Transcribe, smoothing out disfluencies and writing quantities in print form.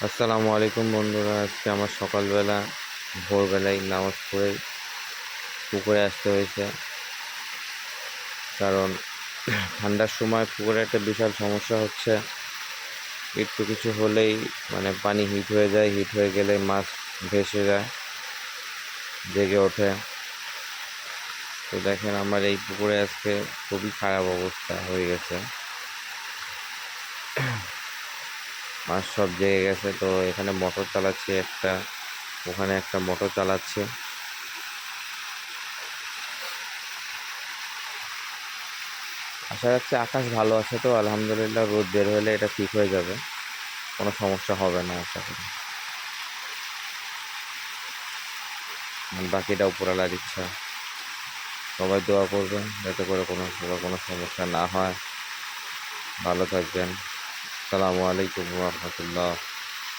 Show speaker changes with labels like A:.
A: আসসালামু আলাইকুম বন্ধুরা। আজকে আমার সকালবেলা ভোরবেলায় নামাজ পড়ে পুকুরে আসতে হয়েছে, কারণ ঠান্ডার সময় পুকুরে একটা বিশাল সমস্যা হচ্ছে। একটু কিছু হলেই পানি হিট হয়ে যায়, হিট হয়ে গেলে মাছ ভেসে যায়, জেগে ওঠে। তো দেখেন আমার এই পুকুরে আজকে খুবই খারাপ অবস্থা হয়ে গেছে, মাছ সব জেগে গেছে। তো এখানে মোটর চালাচ্ছি একটা, ওখানে একটা মোটর চালাচ্ছি। আশা রাখছি আকাশ ভালো আছে, তো আলহামদুলিল্লাহ রোদ বের হলে এটা ঠিক হয়ে যাবে, কোনো সমস্যা হবে না আশা করি। আর বাকিটা উপরওয়ালার ইচ্ছা। সবাই দোয়া করবেন যাতে করে কোনো সমস্যা না হয়। ভালো থাকবেন। আসসালামু আলাইকুম ওয়া রাহমাতুল্লাহ।